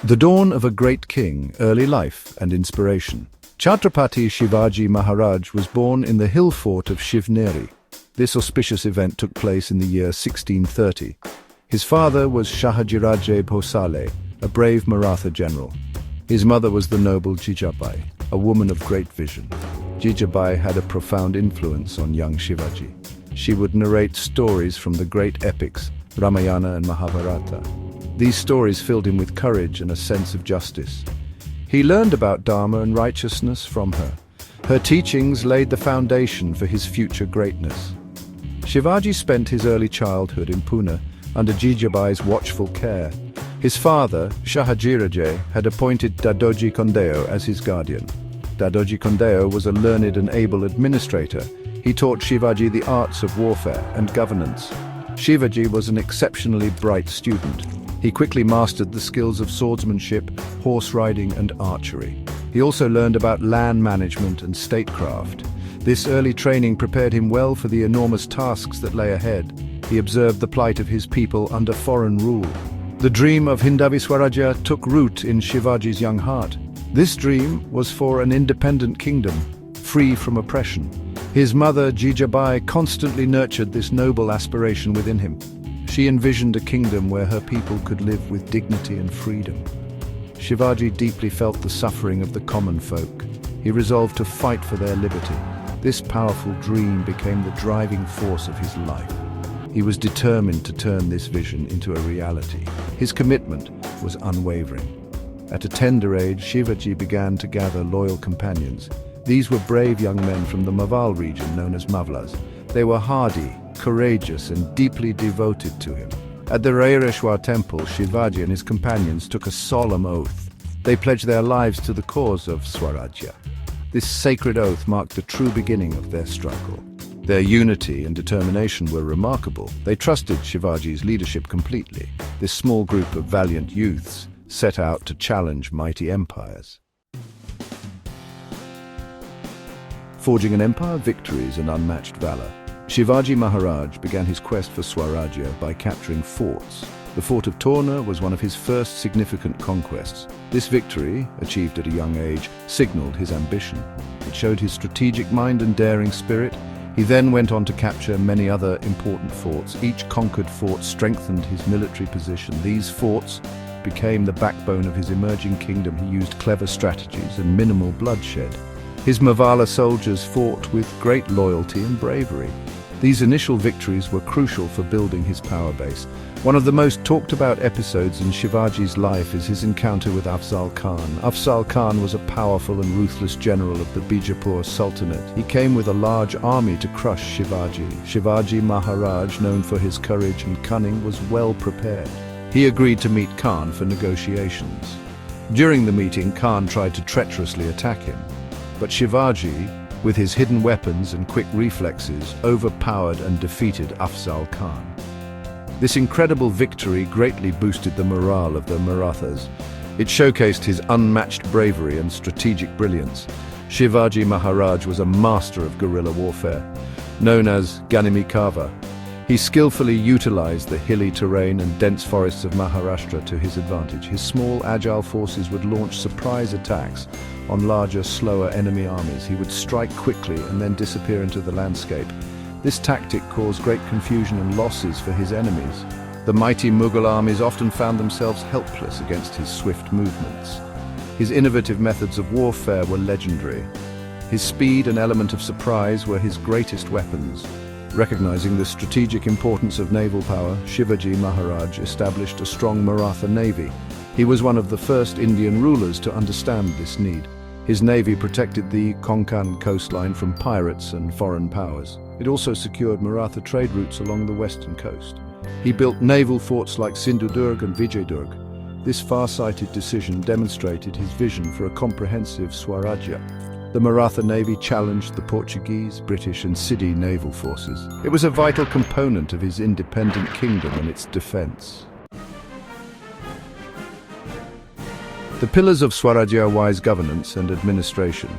The dawn of a great king, early life and inspiration. Chhatrapati Shivaji Maharaj was born in the hill fort of Shivneri. This auspicious event took place in the year 1630. His father was Shahajirajah Bhosale, a brave Maratha general. His mother was the noble Jijabai, a woman of great vision. Jijabai had a profound influence on young Shivaji. She would narrate stories from the great epics, Ramayana and Mahabharata. These stories filled him with courage and a sense of justice. He learned about Dharma and righteousness from her. Her teachings laid the foundation for his future greatness. Shivaji spent his early childhood in Pune under Jijabai's watchful care. His father, Shahajirajah, had appointed Dadoji Kondeo as his guardian. Dadoji Kondeo was a learned and able administrator. He taught Shivaji the arts of warfare and governance. Shivaji was an exceptionally bright student. He quickly mastered the skills of swordsmanship, horse riding, and archery. He also learned about land management and statecraft. This early training prepared him well for the enormous tasks that lay ahead. He observed the plight of his people under foreign rule. The dream of Hindavi Swarajya took root in Shivaji's young heart. This dream was for an independent kingdom, free from oppression. His mother, Jijabai, constantly nurtured this noble aspiration within him. She envisioned a kingdom where her people could live with dignity and freedom. Shivaji deeply felt the suffering of the common folk. He resolved to fight for their liberty. This powerful dream became the driving force of his life. He was determined to turn this vision into a reality. His commitment was unwavering. At a tender age, Shivaji began to gather loyal companions. These were brave young men from the Mavala region known as Mavalas. They were hardy, courageous, and deeply devoted to him. At the Raireshwar temple, Shivaji and his companions took a solemn oath. They pledged their lives to the cause of Swarajya. This sacred oath marked the true beginning of their struggle. Their unity and determination were remarkable. They trusted Shivaji's leadership completely. This small group of valiant youths set out to challenge mighty empires. Forging an empire of victories and unmatched valor, Shivaji Maharaj began his quest for Swarajya by capturing forts. The fort of Torna was one of his first significant conquests. This victory, achieved at a young age, signaled his ambition. It showed his strategic mind and daring spirit. He then went on to capture many other important forts. Each conquered fort strengthened his military position. These forts became the backbone of his emerging kingdom. He used clever strategies and minimal bloodshed. His Mavala soldiers fought with great loyalty and bravery. These initial victories were crucial for building his power base. One of the most talked about episodes in Shivaji's life is his encounter with Afzal Khan. Afzal Khan was a powerful and ruthless general of the Bijapur Sultanate. He came with a large army to crush Shivaji. Shivaji Maharaj, known for his courage and cunning, was well prepared. He agreed to meet Khan for negotiations. During the meeting, Khan tried to treacherously attack him. But Shivaji, with his hidden weapons and quick reflexes, overpowered and defeated Afzal Khan. This incredible victory greatly boosted the morale of the Marathas. It showcased his unmatched bravery and strategic brilliance. Shivaji Maharaj was a master of guerrilla warfare, known as Ganimi Kava. He skillfully utilized the hilly terrain and dense forests of Maharashtra to his advantage. His small, agile forces would launch surprise attacks on larger, slower enemy armies. He would strike quickly and then disappear into the landscape. This tactic caused great confusion and losses for his enemies. The mighty Mughal armies often found themselves helpless against his swift movements. His innovative methods of warfare were legendary. His speed and element of surprise were his greatest weapons. Recognizing the strategic importance of naval power, Shivaji Maharaj established a strong Maratha navy. He was one of the first Indian rulers to understand this need. His navy protected the Konkan coastline from pirates and foreign powers. It also secured Maratha trade routes along the western coast. He built naval forts like Sindhudurg and Vijayadurg. This far-sighted decision demonstrated his vision for a comprehensive Swarajya. The Maratha Navy challenged the Portuguese, British and Siddi naval forces. It was a vital component of his independent kingdom and its defense. The pillars of Swarajya are wise governance and administration.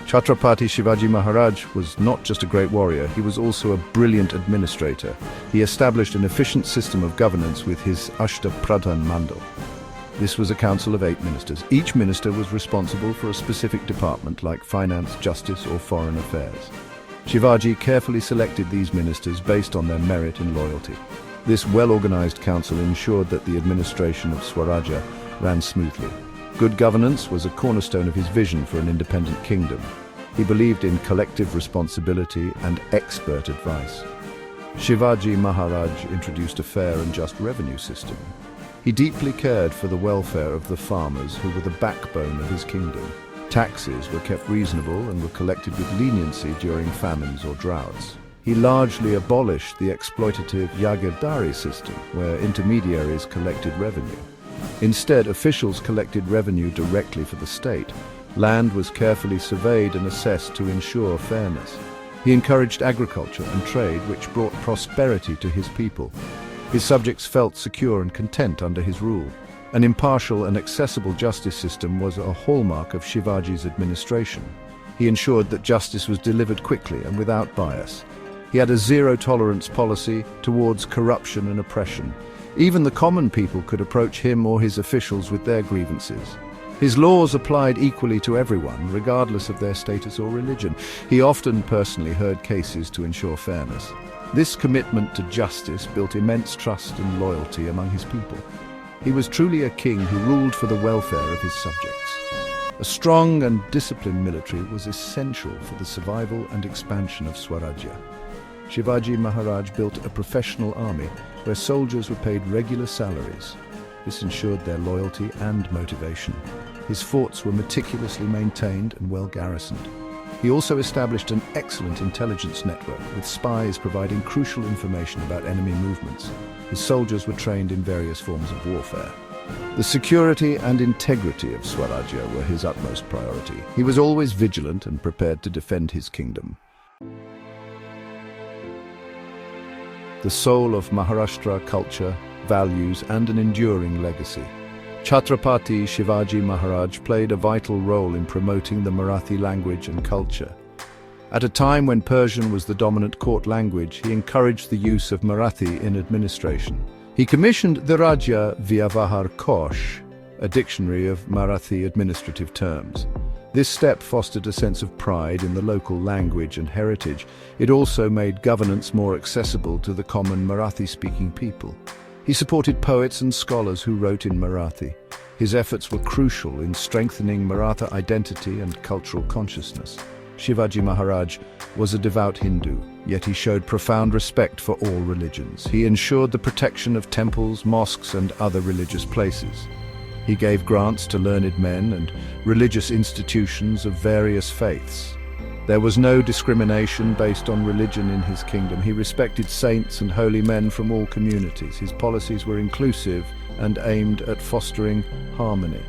Chhatrapati Shivaji Maharaj was not just a great warrior, he was also a brilliant administrator. He established an efficient system of governance with his Ashtapradhan Mandal. This was a council of 8 ministers. Each minister was responsible for a specific department like finance, justice, or foreign affairs. Shivaji carefully selected these ministers based on their merit and loyalty. This well-organized council ensured that the administration of Swarajya ran smoothly. Good governance was a cornerstone of his vision for an independent kingdom. He believed in collective responsibility and expert advice. Shivaji Maharaj introduced a fair and just revenue system. He deeply cared for the welfare of the farmers who were the backbone of his kingdom. Taxes were kept reasonable and were collected with leniency during famines or droughts. He largely abolished the exploitative Yagirdari system, where intermediaries collected revenue. Instead, officials collected revenue directly for the state. Land was carefully surveyed and assessed to ensure fairness. He encouraged agriculture and trade, which brought prosperity to his people. His subjects felt secure and content under his rule. An impartial and accessible justice system was a hallmark of Shivaji's administration. He ensured that justice was delivered quickly and without bias. He had a zero-tolerance policy towards corruption and oppression. Even the common people could approach him or his officials with their grievances. His laws applied equally to everyone, regardless of their status or religion. He often personally heard cases to ensure fairness. This commitment to justice built immense trust and loyalty among his people. He was truly a king who ruled for the welfare of his subjects. A strong and disciplined military was essential for the survival and expansion of Swarajya. Shivaji Maharaj built a professional army where soldiers were paid regular salaries. This ensured their loyalty and motivation. His forts were meticulously maintained and well garrisoned. He also established an excellent intelligence network, with spies providing crucial information about enemy movements. His soldiers were trained in various forms of warfare. The security and integrity of Swarajya were his utmost priority. He was always vigilant and prepared to defend his kingdom. The soul of Maharashtra culture, values, and an enduring legacy. Chhatrapati Shivaji Maharaj played a vital role in promoting the Marathi language and culture. At a time when Persian was the dominant court language, he encouraged the use of Marathi in administration. He commissioned the Rajya Vyavahar Kosh, a dictionary of Marathi administrative terms. This step fostered a sense of pride in the local language and heritage. It also made governance more accessible to the common Marathi-speaking people. He supported poets and scholars who wrote in Marathi. His efforts were crucial in strengthening Maratha identity and cultural consciousness. Shivaji Maharaj was a devout Hindu, yet he showed profound respect for all religions. He ensured the protection of temples, mosques, and other religious places. He gave grants to learned men and religious institutions of various faiths. There was no discrimination based on religion in his kingdom. He respected saints and holy men from all communities. His policies were inclusive and aimed at fostering harmony.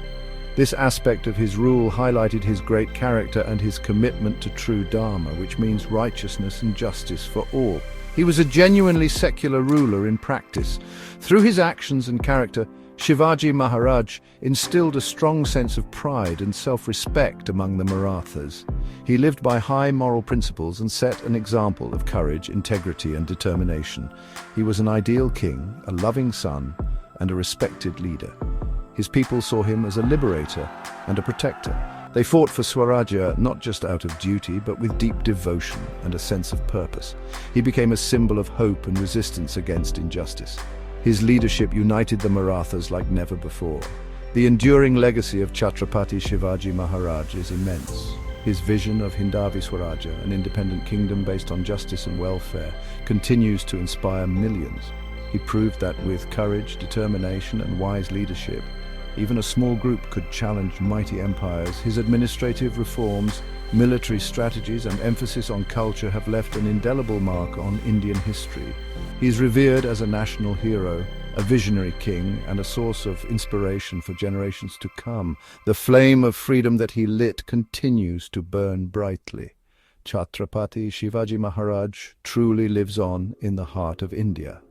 This aspect of his rule highlighted his great character and his commitment to true Dharma, which means righteousness and justice for all. He was a genuinely secular ruler in practice. Through his actions and character, Shivaji Maharaj instilled a strong sense of pride and self-respect among the Marathas. He lived by high moral principles and set an example of courage, integrity, and determination. He was an ideal king, a loving son, and a respected leader. His people saw him as a liberator and a protector. They fought for Swarajya not just out of duty, but with deep devotion and a sense of purpose. He became a symbol of hope and resistance against injustice. His leadership united the Marathas like never before. The enduring legacy of Chhatrapati Shivaji Maharaj is immense. His vision of Hindavi Swarajya, an independent kingdom based on justice and welfare, continues to inspire millions. He proved that with courage, determination, and wise leadership, even a small group could challenge mighty empires. His administrative reforms, military strategies, and emphasis on culture have left an indelible mark on Indian history. He is revered as a national hero, a visionary king, and a source of inspiration for generations to come. The flame of freedom that he lit continues to burn brightly. Chhatrapati Shivaji Maharaj truly lives on in the heart of India.